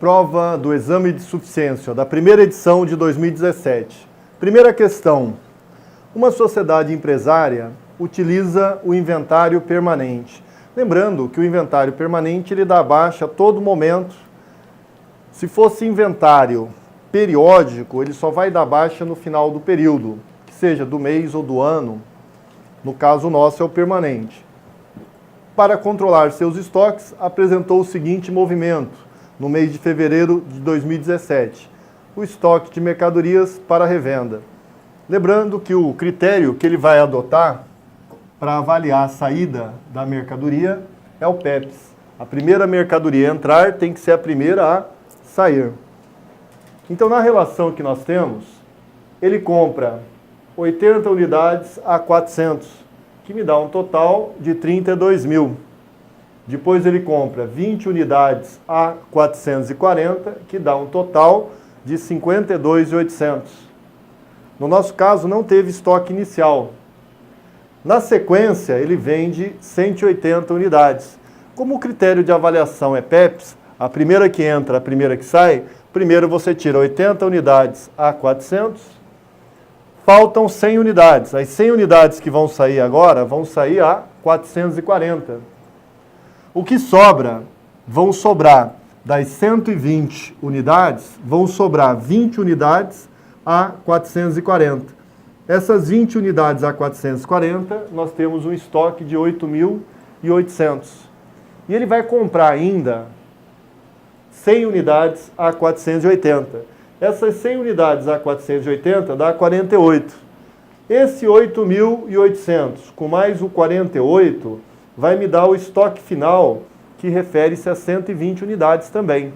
Prova do exame de suficiência da primeira edição de 2017. Primeira questão. Uma sociedade empresária utiliza o inventário permanente. Lembrando que o inventário permanente ele dá baixa a todo momento. Se fosse inventário periódico, ele só vai dar baixa no final do período, que seja do mês ou do ano. No caso nosso é o permanente. Para controlar seus estoques, apresentou o seguinte movimento no mês de fevereiro de 2017. O estoque de mercadorias para revenda. Lembrando que o critério que ele vai adotar para avaliar a saída da mercadoria é o PEPs. A primeira mercadoria a entrar tem que ser a primeira a sair. Então, na relação que nós temos, ele compra 80 unidades a 400, que me dá um total de 32 mil. Depois ele compra 20 unidades a 440, que dá um total de 52.800. No nosso caso, não teve estoque inicial. Na sequência, ele vende 180 unidades. Como o critério de avaliação é PEPs, a primeira que entra, a primeira que sai, primeiro você tira 80 unidades a 400, faltam 100 unidades. As 100 unidades que vão sair agora, vão sair a 440. O que sobra, vão sobrar das 120 unidades, vão sobrar 20 unidades a 440. Essas 20 unidades a 440, nós temos um estoque de 8.800. E ele vai comprar ainda 100 unidades a 480. Essas 100 unidades a 480 dá 48. Esse 8.800 com mais o 48 vai me dar o estoque final, que refere-se a 120 unidades também.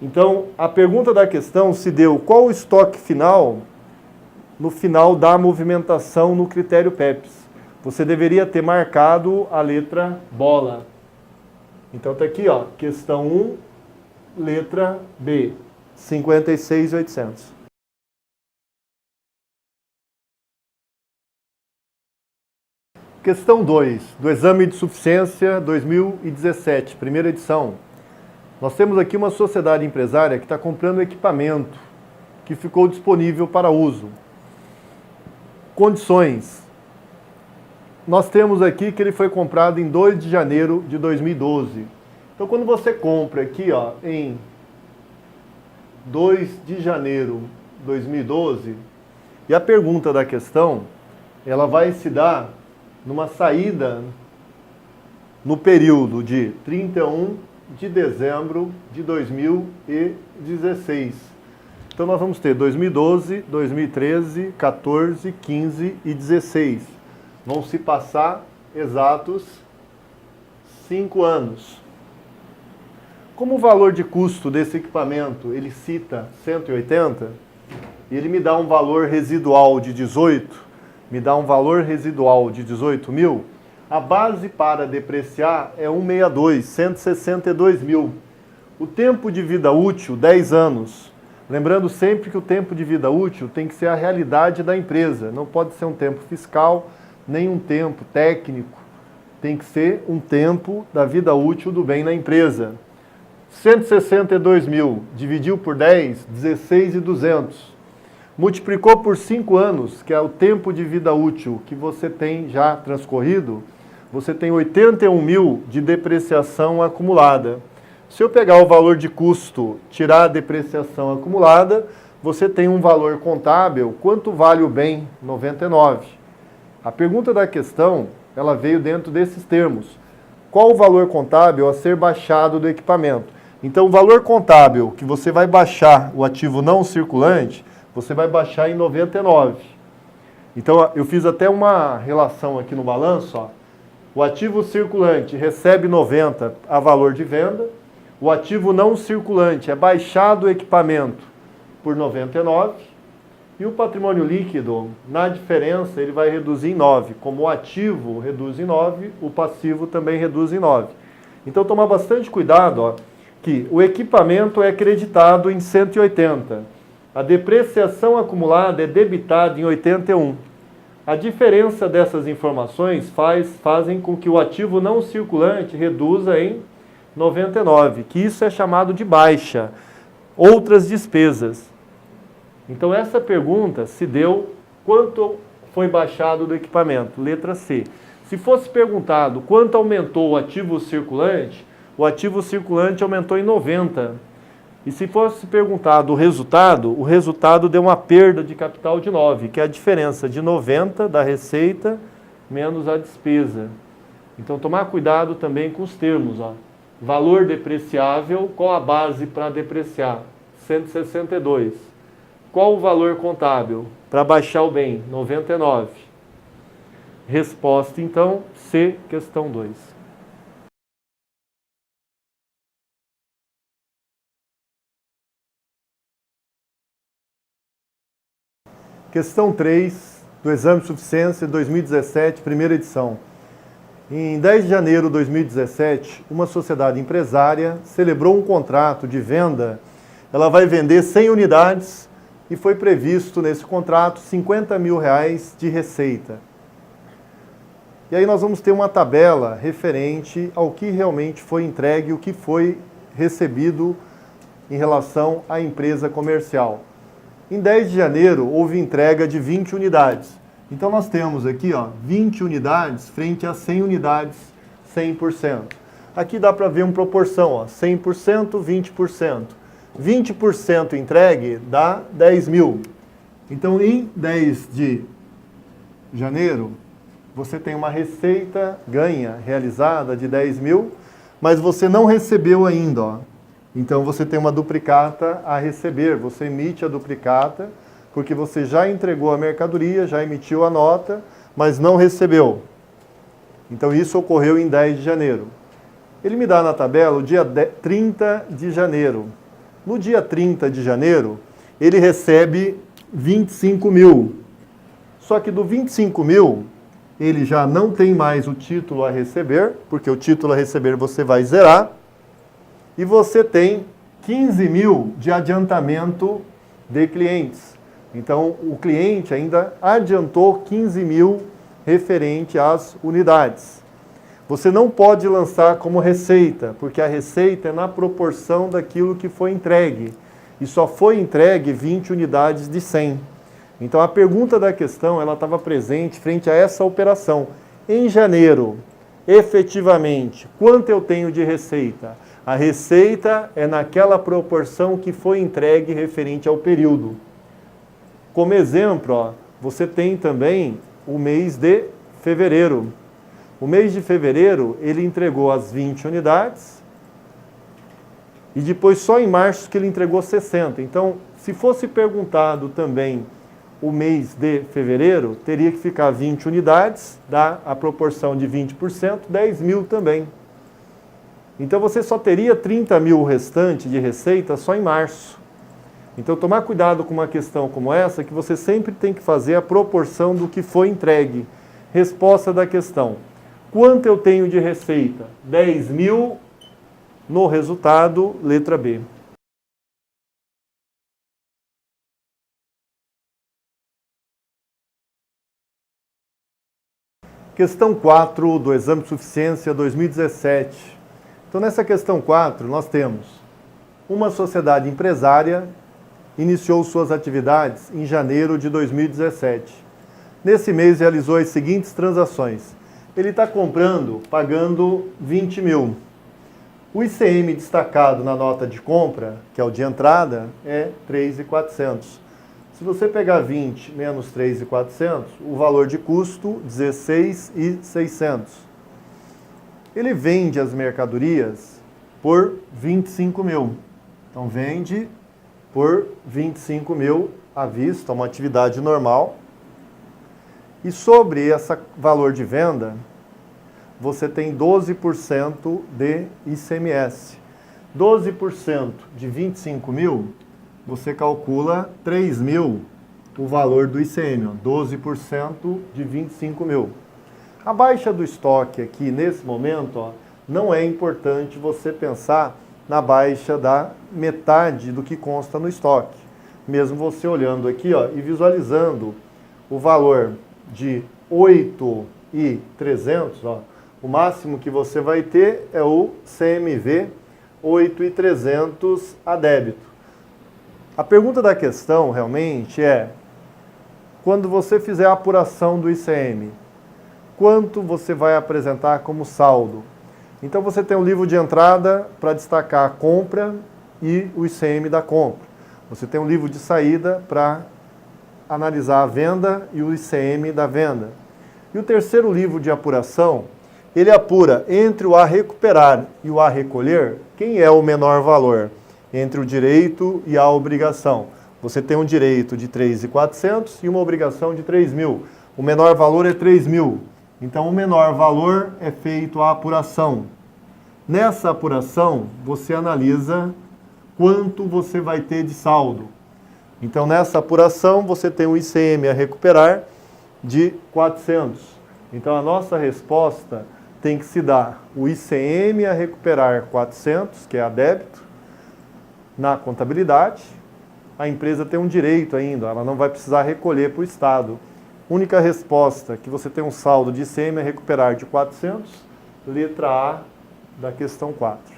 Então, a pergunta da questão se deu qual o estoque final no final da movimentação no critério PEPs. Você deveria ter marcado a letra bola. Então, está aqui, ó, questão 1, letra B, 56.800. Questão 2, do exame de suficiência 2017, primeira edição. Nós temos aqui uma sociedade empresária que está comprando equipamento que ficou disponível para uso. Condições. Nós temos aqui que ele foi comprado em 2 de janeiro de 2012. Então, quando você compra aqui, ó, em 2 de janeiro de 2012, e a pergunta da questão, ela vai se dar numa saída no período de 31 de dezembro de 2016. Então nós vamos ter 2012, 2013, 14, 15 e 16. Vão se passar exatos 5 anos. Como o valor de custo desse equipamento, ele cita 180, e ele me dá um valor residual de 18, me dá um valor residual de 18 mil, a base para depreciar é 162, 162 mil. O tempo de vida útil, 10 anos. Lembrando sempre que o tempo de vida útil tem que ser a realidade da empresa. Não pode ser um tempo fiscal, nem um tempo técnico. Tem que ser um tempo da vida útil do bem na empresa. 162 mil, dividiu por 10, 16.200. Multiplicou por 5 anos, que é o tempo de vida útil que você tem já transcorrido, você tem 81 mil de depreciação acumulada. Se eu pegar o valor de custo, tirar a depreciação acumulada, você tem um valor contábil, quanto vale o bem? 99. A pergunta da questão, ela veio dentro desses termos. Qual o valor contábil a ser baixado do equipamento? Então, o valor contábil que você vai baixar o ativo não circulante, você vai baixar em 99. Então, eu fiz até uma relação aqui no balanço. Ó. O ativo circulante recebe 90 a valor de venda. O ativo não circulante é baixado o equipamento por 99. E o patrimônio líquido, na diferença, ele vai reduzir em 9. Como o ativo reduz em 9, o passivo também reduz em 9. Então, tomar bastante cuidado, ó, que o equipamento é creditado em 180. A depreciação acumulada é debitada em 81. A diferença dessas informações fazem com que o ativo não circulante reduza em 99, que isso é chamado de baixa. Outras despesas. Então essa pergunta se deu quanto foi baixado do equipamento, letra C. Se fosse perguntado quanto aumentou o ativo circulante aumentou em 90. E se fosse perguntado o resultado deu uma perda de capital de 9, que é a diferença de 90 da receita menos a despesa. Então tomar cuidado também com os termos. Ó. Valor depreciável, qual a base para depreciar? 162. Qual o valor contábil para baixar o bem? 99. Resposta, então, C, questão 2. Questão 3 do Exame de Suficiência 2017, primeira edição. Em 10 de janeiro de 2017, uma sociedade empresária celebrou um contrato de venda. Ela vai vender 100 unidades e foi previsto nesse contrato R$50 mil de receita. E aí nós vamos ter uma tabela referente ao que realmente foi entregue, o que foi recebido em relação à empresa comercial. Em 10 de janeiro houve entrega de 20 unidades. Então nós temos aqui 20 unidades frente a 100 unidades, 100%. Aqui dá para ver uma proporção, 100%, 20%. 20% entregue dá 10 mil. Então em 10 de janeiro, você tem uma receita ganha realizada de 10 mil, mas você não recebeu ainda. Então você tem uma duplicata a receber, você emite a duplicata, porque você já entregou a mercadoria, já emitiu a nota, mas não recebeu. Então isso ocorreu em 10 de janeiro. Ele me dá na tabela o dia 30 de janeiro. No dia 30 de janeiro, ele recebe 25 mil. Só que do 25 mil, ele já não tem mais o título a receber, porque o título a receber você vai zerar, e você tem 15 mil de adiantamento de clientes. Então, o cliente ainda adiantou 15 mil referente às unidades. Você não pode lançar como receita, porque a receita é na proporção daquilo que foi entregue. E só foi entregue 20 unidades de 100. Então, a pergunta da questão, ela estava presente frente a essa operação. Em janeiro, efetivamente, quanto eu tenho de receita? A receita é naquela proporção que foi entregue referente ao período. Como exemplo, você tem também o mês de fevereiro. O mês de fevereiro, ele entregou as 20 unidades e depois só em março que ele entregou 60. Então, se fosse perguntado também o mês de fevereiro, teria que ficar 20 unidades, dá a proporção de 20%, 10 mil também. Então você só teria 30 mil restante de receita só em março. Então tomar cuidado com uma questão como essa, que você sempre tem que fazer a proporção do que foi entregue. Resposta da questão: quanto eu tenho de receita? 10 mil no resultado, letra B. Questão 4 do Exame de Suficiência 2017. Então, nessa questão 4, nós temos uma sociedade empresária iniciou suas atividades em janeiro de 2017. Nesse mês, realizou as seguintes transações. Ele está comprando, pagando 20 mil. O ICM destacado na nota de compra, que é o de entrada, é 3.400. Se você pegar 20 menos 3.400, o valor de custo, 16.600. Ele vende as mercadorias por 25 mil. Então, vende por 25 mil à vista, uma atividade normal. E sobre esse valor de venda, você tem 12% de ICMS. 12% de 25 mil, você calcula 3 mil o valor do ICM, 12% de 25 mil. A baixa do estoque aqui, nesse momento, não é importante você pensar na baixa da metade do que consta no estoque. Mesmo você olhando aqui e visualizando o valor de 8.300, O máximo que você vai ter é o CMV 8.300 a débito. A pergunta da questão realmente é, quando você fizer a apuração do ICM, quanto você vai apresentar como saldo? Então você tem um livro de entrada para destacar a compra e o ICM da compra. Você tem um livro de saída para analisar a venda e o ICM da venda. E o terceiro livro de apuração, ele apura entre o a recuperar e o a recolher, quem é o menor valor entre o direito e a obrigação. Você tem um direito de 3.400 e uma obrigação de 3.000. O menor valor é 3.000. Então, o menor valor é feito a apuração. Nessa apuração, você analisa quanto você vai ter de saldo. Então, nessa apuração, você tem o ICM a recuperar de 400. Então, a nossa resposta tem que se dar o ICM a recuperar 400, que é a débito, na contabilidade. A empresa tem um direito ainda, ela não vai precisar recolher para o Estado. Única resposta, que você tem um saldo de ICM a recuperar de 400, letra A da questão 4.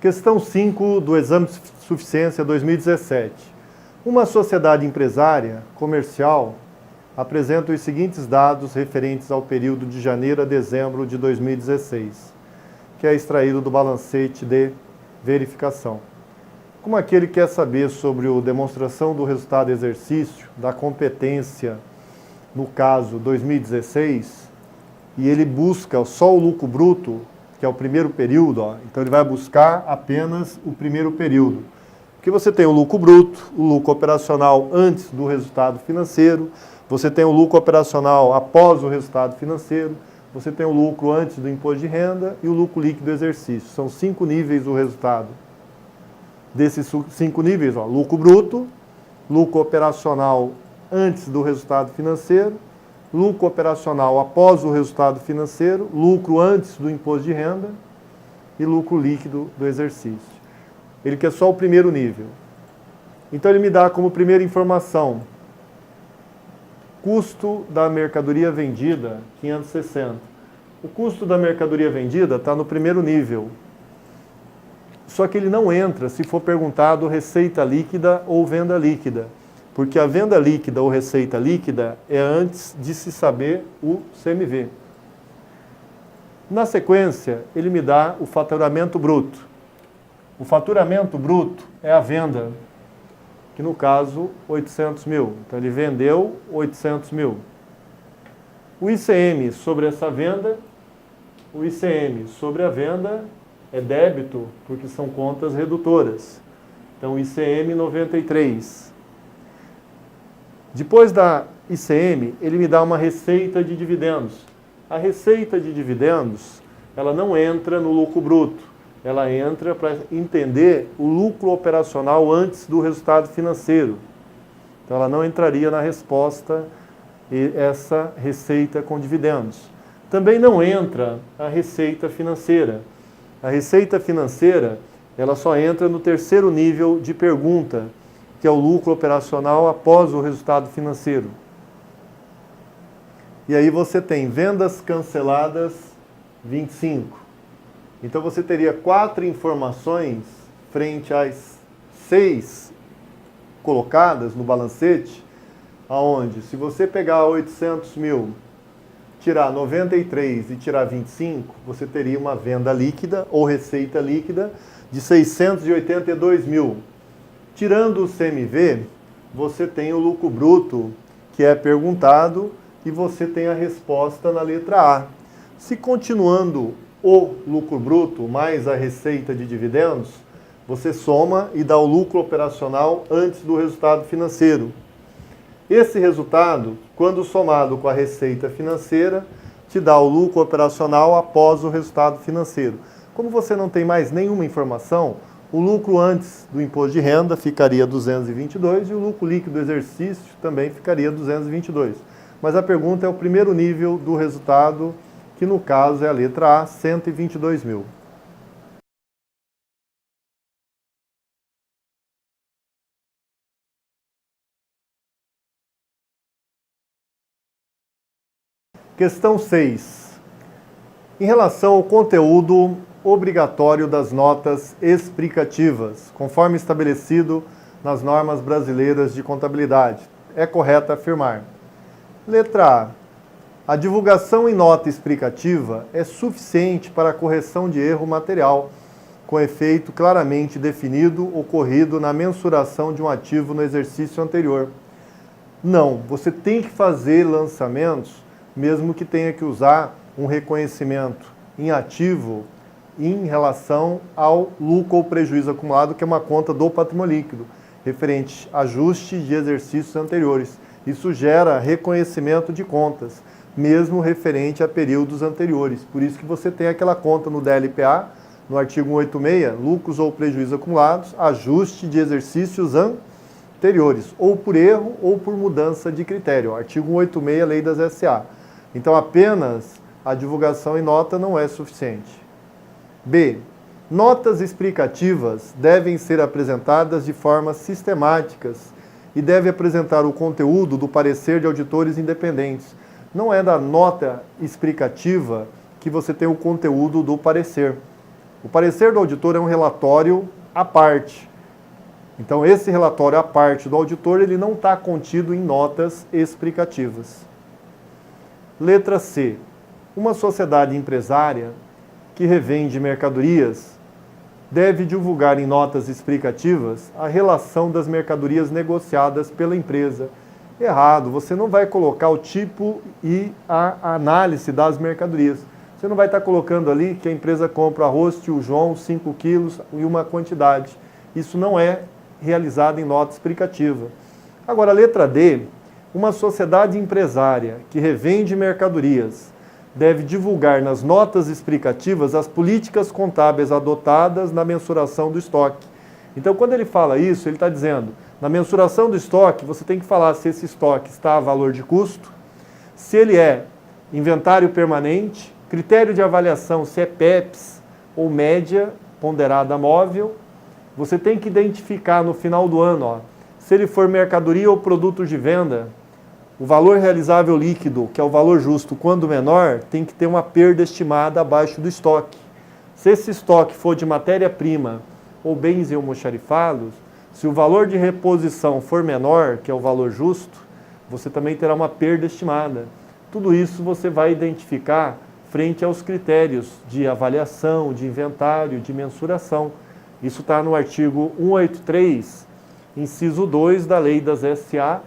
Questão 5 do Exame de Suficiência 2017. Uma sociedade empresária comercial apresenta os seguintes dados referentes ao período de janeiro a dezembro de 2016, que é extraído do balancete de verificação. Como aquele quer saber sobre a demonstração do resultado do exercício, da competência, no caso 2016, e ele busca só o lucro bruto, que é o primeiro período, então ele vai buscar apenas o primeiro período. Porque você tem o lucro bruto, o lucro operacional antes do resultado financeiro, você tem o lucro operacional após o resultado financeiro, você tem o lucro antes do imposto de renda e o lucro líquido do exercício. São 5 níveis o resultado. Desses 5 níveis, lucro bruto, lucro operacional antes do resultado financeiro, lucro operacional após o resultado financeiro, lucro antes do imposto de renda e lucro líquido do exercício. Ele quer só o primeiro nível. Então ele me dá como primeira informação, custo da mercadoria vendida, 560. O custo da mercadoria vendida está no primeiro nível. Só que ele não entra se for perguntado receita líquida ou venda líquida. Porque a venda líquida ou receita líquida é antes de se saber o CMV. Na sequência, ele me dá o faturamento bruto. O faturamento bruto é a venda, que no caso, 800 mil. Então, ele vendeu 800 mil. O ICM sobre essa venda, o ICM sobre a venda é débito, porque são contas redutoras. Então, ICM 93. Depois da ICM, ele me dá uma receita de dividendos. A receita de dividendos, ela não entra no lucro bruto. Ela entra para entender o lucro operacional antes do resultado financeiro. Então, ela não entraria na resposta essa receita com dividendos. Também não entra a receita financeira. A receita financeira, ela só entra no terceiro nível de pergunta, que é o lucro operacional após o resultado financeiro. E aí você tem vendas canceladas 25. Então você teria 4 informações frente às 6 colocadas no balancete, aonde se você pegar 800 mil, tirar 93 e tirar 25, você teria uma venda líquida ou receita líquida de 682 mil. Tirando o CMV, você tem o lucro bruto, que é perguntado, e você tem a resposta na letra A. Se continuando o lucro bruto mais a receita de dividendos, você soma e dá o lucro operacional antes do resultado financeiro. Esse resultado, quando somado com a receita financeira, te dá o lucro operacional após o resultado financeiro. Como você não tem mais nenhuma informação, o lucro antes do imposto de renda ficaria 222 e o lucro líquido do exercício também ficaria 222. Mas a pergunta é o primeiro nível do resultado, que no caso é a letra A, 122 mil. Questão 6. Em relação ao conteúdo obrigatório das notas explicativas, conforme estabelecido nas normas brasileiras de contabilidade, é correto afirmar. Letra A. A divulgação em nota explicativa é suficiente para a correção de erro material, com efeito claramente definido ocorrido na mensuração de um ativo no exercício anterior. Não, você tem que fazer lançamentos, mesmo que tenha que usar um reconhecimento em ativo em relação ao lucro ou prejuízo acumulado, que é uma conta do patrimônio líquido, referente a ajuste de exercícios anteriores. Isso gera reconhecimento de contas, mesmo referente a períodos anteriores. Por isso que você tem aquela conta no DLPA, no artigo 186, lucros ou prejuízos acumulados, ajuste de exercícios anteriores, ou por erro ou por mudança de critério. Artigo 186, Lei das SA. Então, apenas a divulgação em nota não é suficiente. B. Notas explicativas devem ser apresentadas de forma sistemáticas e deve apresentar o conteúdo do parecer de auditores independentes. Não é da nota explicativa que você tem o conteúdo do parecer. O parecer do auditor é um relatório à parte. Então, esse relatório à parte do auditor, ele não está contido em notas explicativas. Letra C. Uma sociedade empresária que revende mercadorias deve divulgar em notas explicativas a relação das mercadorias negociadas pela empresa. Errado, você não vai colocar o tipo e a análise das mercadorias. Você não vai estar colocando ali que a empresa compra arroz Tio João, 5 quilos e uma quantidade. Isso não é realizado em nota explicativa. Agora, a letra D, uma sociedade empresária que revende mercadorias deve divulgar nas notas explicativas as políticas contábeis adotadas na mensuração do estoque. Então, quando ele fala isso, ele está dizendo, na mensuração do estoque, você tem que falar se esse estoque está a valor de custo, se ele é inventário permanente, critério de avaliação, se é PEPs ou média ponderada móvel. Você tem que identificar no final do ano, ó, se ele for mercadoria ou produto de venda, o valor realizável líquido, que é o valor justo, quando menor, tem que ter uma perda estimada abaixo do estoque. Se esse estoque for de matéria-prima ou bens e almoxarifados, se o valor de reposição for menor, que é o valor justo, você também terá uma perda estimada. Tudo isso você vai identificar frente aos critérios de avaliação, de inventário, de mensuração. Isso está no artigo 183, inciso 2 da Lei das SA,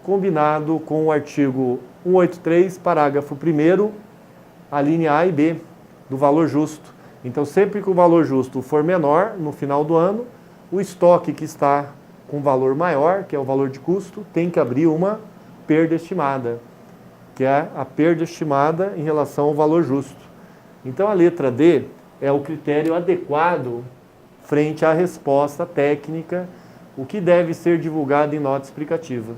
combinado com o artigo 183, parágrafo 1º, a linha A e B, do valor justo. Então, sempre que o valor justo for menor, no final do ano, o estoque que está com valor maior, que é o valor de custo, tem que abrir uma perda estimada, que é a perda estimada em relação ao valor justo. Então, a letra D é o critério adequado frente à resposta técnica, o que deve ser divulgado em nota explicativa.